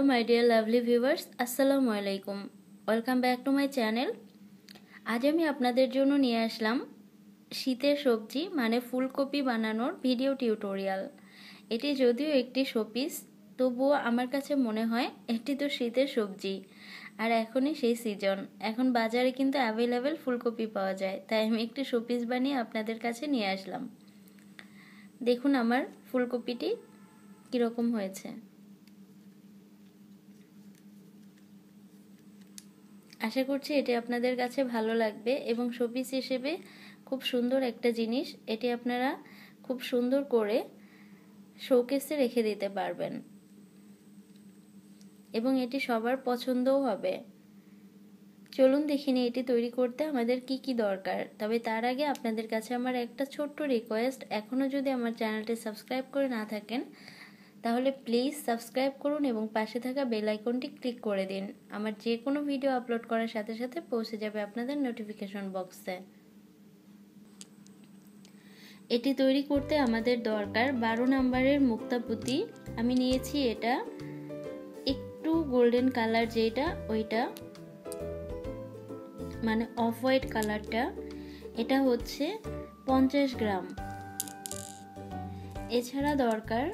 Hello my dear लाभली viewers, আসসালামু আলাইকুম। Welcome back to my channel. আজ আমি আপনাদের জন্য নিয়ে আসলাম শীতের সবজি মানে ফুলকপি বানানোর ভিডিও টিউটোরিয়াল। এটি যদিও একটি শোপিস, তবুও আমার কাছে মনে হয় এটি তো শীতের সবজি, আর এখনই সেই সিজন। এখন বাজারে কিন্তু অ্যাভেলেবেল ফুলকপি পাওয়া যায়, তাই আমি একটি শোপিস বানিয়ে আপনাদের কাছে নিয়ে আসলাম। দেখুন আমার ফুলকপিটি কীরকম হয়েছে। আশা করছি এটি আপনাদের কাছে ভালো লাগবে এবং শোপিস হিসেবে খুব সুন্দর একটা জিনিস। এটি আপনারা খুব সুন্দর করে শোকেসে রেখে দিতে পারবেন এবং এটি সবার পছন্দও হবে। চলুন দেখিনি এটি তৈরি করতে আমাদের কি কি দরকার। তবে তার আগে আপনাদের কাছে আমার একটা ছোট্ট রিকোয়েস্ট, এখনও যদি আমার চ্যানেলটি সাবস্ক্রাইব করে না থাকেন তাহলে প্লিজ সাবস্ক্রাইব করুন এবং পাশে থাকা বেল আইকনটি ক্লিক করে দিন। আমার যে কোনো ভিডিও আপলোড করার সাথে সাথে পৌঁছে যাবে আপনাদের নোটিফিকেশন বক্সে। এটি তৈরি করতে আমাদের দরকার 12 নম্বরের মুক্তাপুতি। আমি নিয়েছি এটা একটু গোল্ডেন কালার, যেটা ওইটা মানে অফ হোয়াইট কালারটা, এটা হচ্ছে 50 গ্রাম। এছাড়া দরকার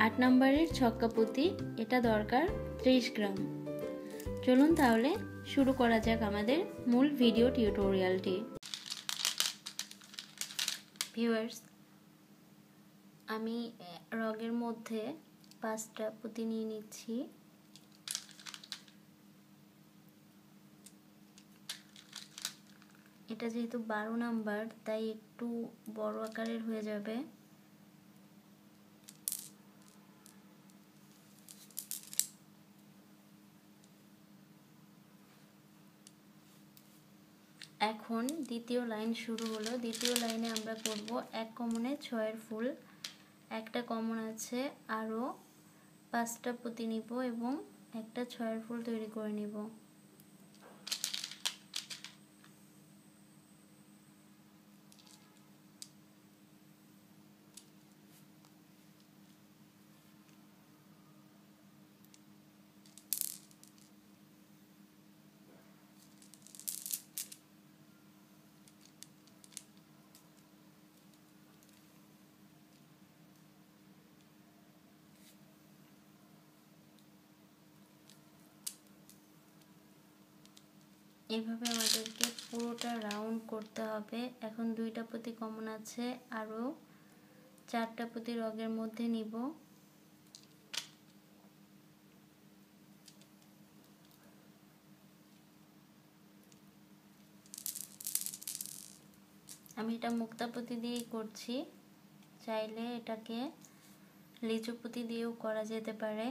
8 নম্বরের ছক্কাপুতি, এটা দরকার 30 গ্রাম। চলুন তাহলে শুরু করা যাক আমাদের মূল ভিডিও টিউটোরিয়ালটি। ভিউয়ার্স, আমি রগের মধ্যে 5টা পুঁতি নিয়ে নিচ্ছি। এটা যেহেতু 12 নাম্বার তাই একটু বড় আকারের হয়ে যাবে। এখন দ্বিতীয় লাইন শুরু হলো। দ্বিতীয় লাইনে আমরা করব 1 কমনে 6 ফুল। একটা কমন আছে, আরও 5টা পুঁতি নিব এবং একটা 6 ফুল তৈরি করে নিব। এভাবে আমাদেরকে পুরোটা রাউন্ড করতে হবে। এখন 2টা পুঁতি কমন আছে, আরও 4টা পুঁতি রগের মধ্যে নিব। আমি এটা মুক্তা পুঁতি দিয়েই করছি, চাইলে এটাকে লিচু পুঁতি দিয়েও করা যেতে পারে।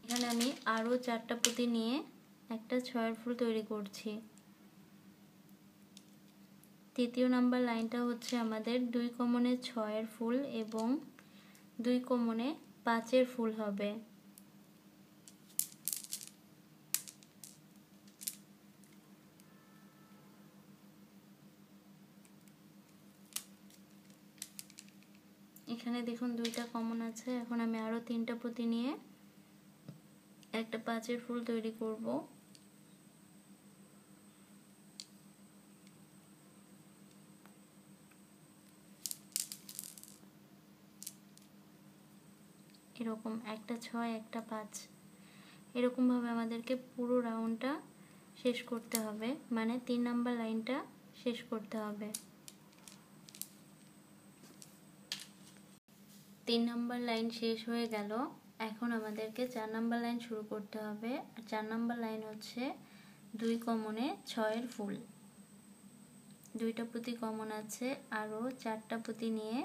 এখানে আমি আরও 4টা পুঁতি নিয়ে একটা 6 ফুল তৈরি করছি। তৃতীয় নাম্বার লাইনটা হচ্ছে আমাদের 2 কমনে 6 ফুল এবং 2 কমনে 5 ফুল হবে। এখানে দেখুন 2টা কমন আছে। এখন আমি আরও 3টা পুঁতি নিয়ে একটা 5 ফুল তৈরি করব। এরকম একটা 6 একটা 5, এরকমভাবে আমাদেরকে পুরো রাউন্ডটা শেষ করতে হবে, মানে 3 নাম্বার লাইনটা শেষ করতে হবে। 3 নাম্বার লাইন শেষ হয়ে গেল। এখন আমাদেরকে 4 নাম্বার লাইন শুরু করতে হবে। আর 4 নাম্বার লাইন হচ্ছে 2 কমনে 6 ফুল। 2টা পুঁতি কমন আছে, আরও 4টা পুঁতি নিয়ে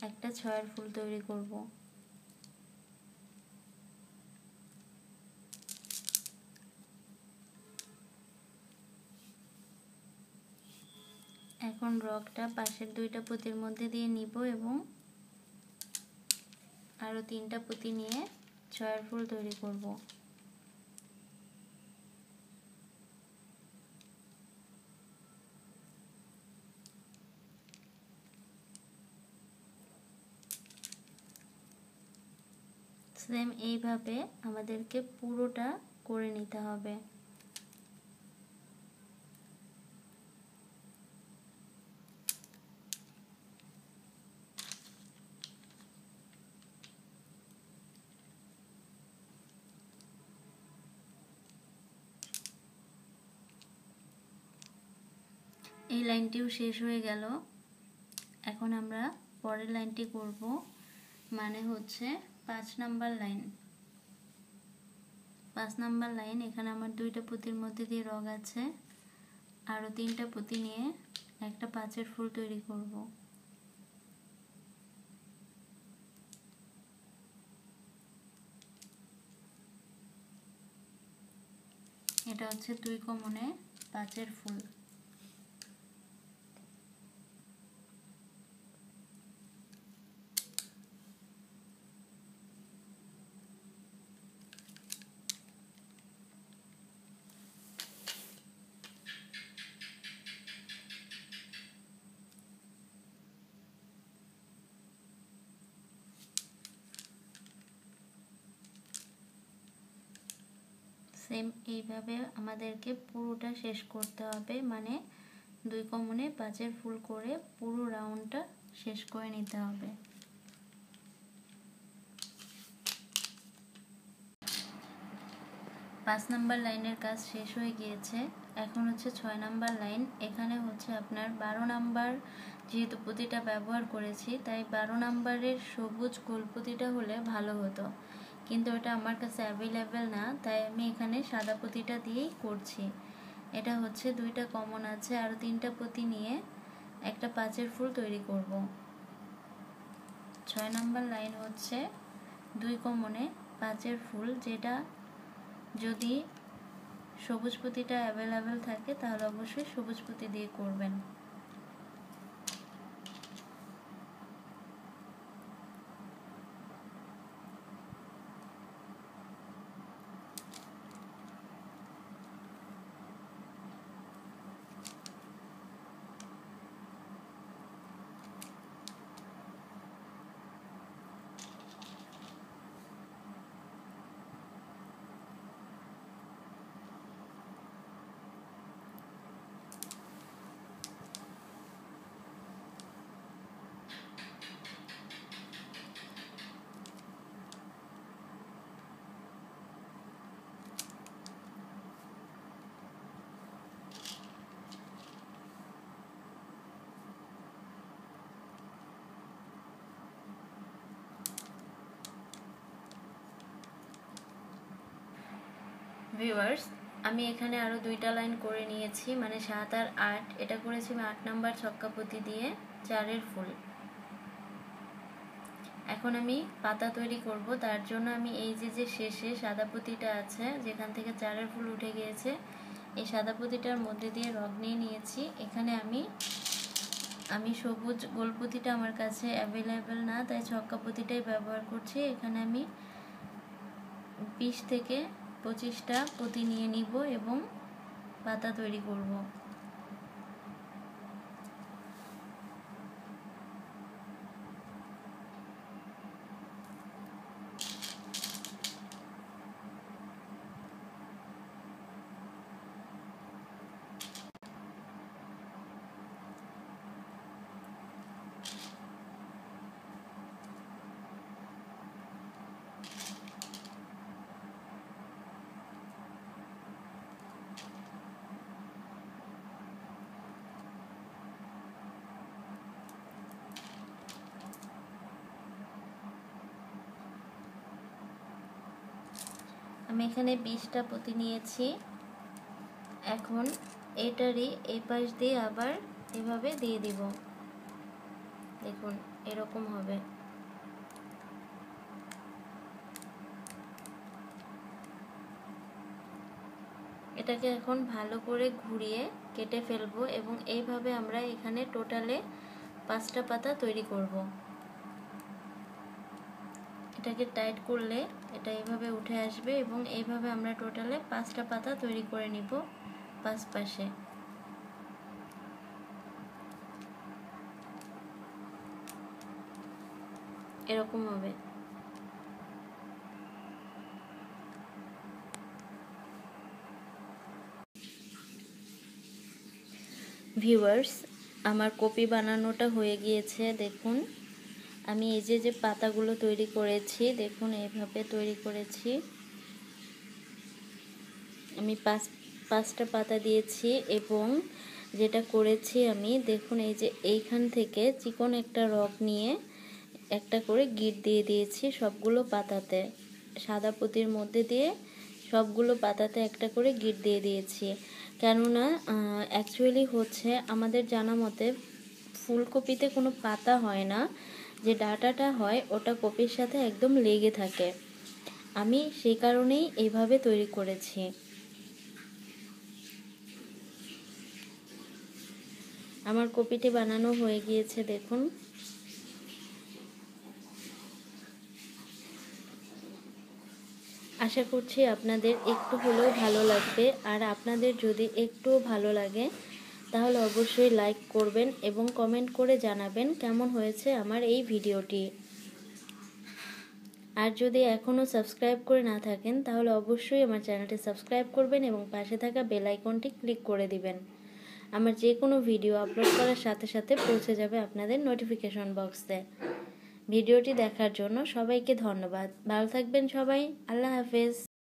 একটা ছয়ের ফুল তৈরি করব। এখন রগটা পাশের দুইটা পুঁতির মধ্যে দিয়ে নিব এবং আরো 3টা পুঁতি নিয়ে ছয়ের ফুল তৈরি করব। সেম এইভাবে আমাদেরকে পুরোটা করে নিতে হবে। এই লাইনটিও শেষ হয়ে গেল। এখন আমরা পরের লাইনটি করব, মানে হচ্ছে 5 নাম্বার লাইন। 5 নাম্বার লাইন, এখানে আমার দুইটা পুঁতির মধ্যে দিয়ে রগ আছে, আরো 3টা পুঁতি নিয়ে একটা 5-এর ফুল তৈরি করব। এটা হচ্ছে 2 কমনে 5-এর ফুল। সেম এইভাবে আমাদেরকে পুরোটা শেষ করতে হবে, মানে 2 কমনে 5-এর ফুল করে পুরো রাউন্ডটা শেষ করে নিতে হবে। 5 নাম্বার লাইনের কাজ শেষ হয়ে গিয়েছে। এখন হচ্ছে 6 নাম্বার লাইন। এখানে হচ্ছে আপনার 12 নাম্বার যেহেতু পুঁতিটা ব্যবহার করেছি, তাই 12 নাম্বারের সবুজ গোল পুঁতিটা হলে ভালো হতো, কিন্তু এটা আমার কাছে অ্যাভেলেবেল না, তাই আমি এখানে সাদা পুঁতিটা দিয়েই করছি। এটা হচ্ছে 2টা কমন আছে, আর 3টা পুঁতি নিয়ে একটা 5-এর ফুল তৈরি করব। 6 নাম্বার লাইন হচ্ছে 2 কমনে 5-এর ফুল, যেটা যদি সবুজ পুঁতিটা অ্যাভেলেবেল থাকে তাহলে অবশ্যই সবুজ পুঁতি দিয়ে করবেন। ভিউয়ার্স, আমি এখানে আরো 2টা লাইন করে নিয়েছি, মানে 7 আর 8। এটা করেছি আমি 8 নাম্বার ছক্কা পুঁতি দিয়ে 4-এর ফুল। এখন আমি পাতা তৈরি করব, তার জন্য আমি এই যে শেষে সাদা পুঁতিটা আছে, যেখান থেকে 4-এর ফুল উঠে গিয়েছে, এই সাদা পুঁতিটার মধ্যে দিয়ে রগ নিয়ে নিয়েছি। এখানে আমি সবুজ গোল পুঁতিটা আমার কাছে অ্যাভেলেবেল না, তাই ছক্কা পুঁতিটাই ব্যবহার করছি। এখানে আমি 20 থেকে 25টা পুঁতি নিয়ে নিব এবং পাতা তৈরি করব। আমি এখানে 20টা পুঁতি নিয়েছি। এখন এটারই এই পাশ দিয়ে আবার এভাবে দিয়ে দিব। দেখুন এরকম হবে। এটাকে এখন ভালো করে ঘুরিয়ে কেটে ফেলবো এবং এইভাবে আমরা এখানে টোটালে 5টা পাতা তৈরি করব। এটাকে টাইট করলে এটা এইভাবে উঠে আসবে এবং এইভাবে আমরা টোটালে 5টা পাতা তৈরি করে নিব 5 পাশে। এরকম হবে। ভিউয়ার্স, আমার কপি বানানোটা হয়ে গিয়েছে। দেখুন আমি এই যে পাতাগুলো তৈরি করেছি, দেখুন এইভাবে তৈরি করেছি। আমি 5টা পাতা দিয়েছি এবং যেটা করেছি আমি, দেখুন এই যে এইখান থেকে চিকন একটা রক নিয়ে একটা করে গিট দিয়ে দিয়েছি সবগুলো পাতাতে, সাদা পুঁতির মধ্যে দিয়ে সবগুলো পাতাতে একটা করে গিট দিয়ে দিয়েছি। কেননা অ্যাকচুয়ালি হচ্ছে আমাদের জানা মতে ফুলকপিতে কোনো পাতা হয় না, যে ডাঁটাটা হয় ওটা কপির সাথে একদম লেগে থাকে। আমি সেই কারণেই এইভাবে তৈরি করেছি। আমার কপিটি বানানো হয়ে গিয়েছে। দেখুন আশা করছি আপনাদের একটু হলেও ভালো লাগবে, আর আপনাদের যদি একটুও ভালো লাগে তাহলে অবশ্যই লাইক করবেন এবং কমেন্ট করে জানাবেন কেমন হয়েছে আমার এই ভিডিওটি। আর যদি এখনও সাবস্ক্রাইব করে না থাকেন তাহলে অবশ্যই আমার চ্যানেলটি সাবস্ক্রাইব করবেন এবং পাশে থাকা বেল আইকনটি ক্লিক করে দিবেন। আমার যে কোনো ভিডিও আপলোড করার সাথে সাথে পৌঁছে যাবে আপনাদের নোটিফিকেশন বক্সে। ভিডিওটি দেখার জন্য সবাইকে ধন্যবাদ। ভালো থাকবেন সবাই। আল্লাহ হাফেজ।